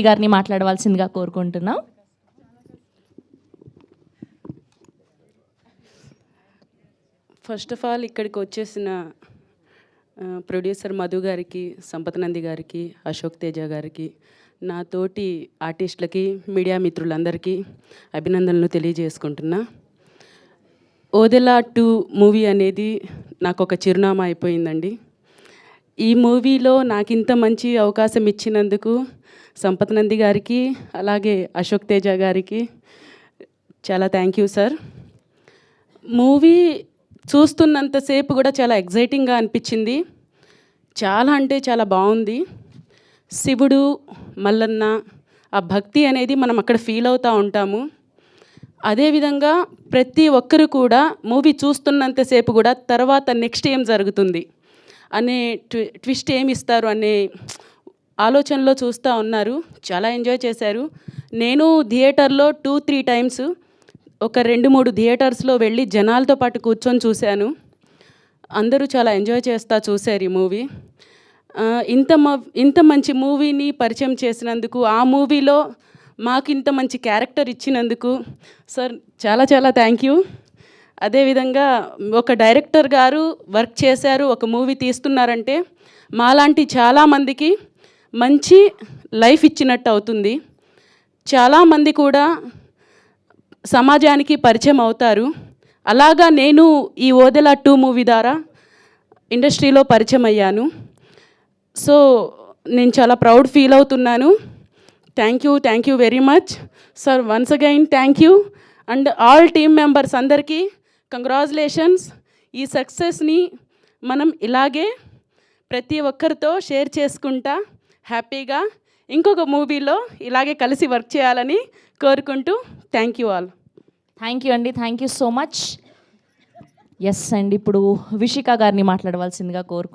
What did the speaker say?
గారిని మాట్లాడవలసిందిగా కోరుకుంటున్నాం. ఫస్ట్ ఆఫ్ ఆల్ ఇక్కడికి వచ్చేసిన ప్రొడ్యూసర్ మధు గారికి, సంపత్ నంది గారికి, అశోక్ తేజ గారికి, నా తోటి ఆర్టిస్టులకి, మీడియా మిత్రులందరికీ అభినందనలు తెలియజేసుకుంటున్నా. ఓదెలా 2 మూవీ అనేది నాకు ఒక చిరునామా అయిపోయిందండి. ఈ మూవీలో నాకు ఇంత మంచి అవకాశం ఇచ్చినందుకు సంపత్ నంది గారికి, అలాగే అశోక్ తేజ గారికి చాలా థ్యాంక్ యూ సార్. మూవీ చూస్తున్నంతసేపు కూడా చాలా ఎగ్జైటింగ్గా అనిపించింది. చాలా అంటే చాలా బాగుంది. శివుడు, మల్లన్న, ఆ భక్తి అనేది మనం అక్కడ ఫీల్ అవుతూ ఉంటాము. అదేవిధంగా ప్రతి ఒక్కరు కూడా మూవీ చూస్తున్నంతసేపు కూడా తర్వాత నెక్స్ట్ ఏం జరుగుతుంది అనే ట్విస్ట్ ఏమి ఇస్తారు అనే ఆలోచనలో చూస్తూ ఉన్నారు. చాలా ఎంజాయ్ చేశారు. నేను థియేటర్లో 2-3 టైమ్స్ ఒక 2-3 థియేటర్స్లో వెళ్ళి జనాలతో పాటు కూర్చొని చూశాను. అందరూ చాలా ఎంజాయ్ చేస్తూ చూశారు ఈ మూవీ. ఇంత మంచి మూవీని పరిచయం చేసినందుకు, ఆ మూవీలో మాకు ఇంత మంచి క్యారెక్టర్ ఇచ్చినందుకు సార్ చాలా చాలా థ్యాంక్ యూ. అదేవిధంగా ఒక డైరెక్టర్ గారు వర్క్ చేశారు, ఒక మూవీ తీస్తున్నారంటే మాలాంటి చాలామందికి మంచి లైఫ్ ఇచ్చినట్టు అవుతుంది. చాలామంది కూడా సమాజానికి పరిచయం అవుతారు. అలాగా నేను ఈ ఓదెలా 2 మూవీ ద్వారా ఇండస్ట్రీలో పరిచయం అయ్యాను. సో నేను చాలా ప్రౌడ్ ఫీల్ అవుతున్నాను. Thank you very much sir. Once again thank you. And all team members అందరికీ కంగ్రాచులేషన్స్. ఈ సక్సెస్ని మనం ఇలాగే ప్రతి ఒక్కరితో షేర్ చేసుకుంటా హ్యాపీగా ఇంకొక మూవీలో ఇలాగే కలిసి వర్క్ చేయాలని కోరుకుంటూ thank you all. Thank you అండి. Thank you so much. Yes అండి, ఇప్పుడు విషిక గారిని మాట్లాడవలసిందిగా కోరుకుంటున్నాం.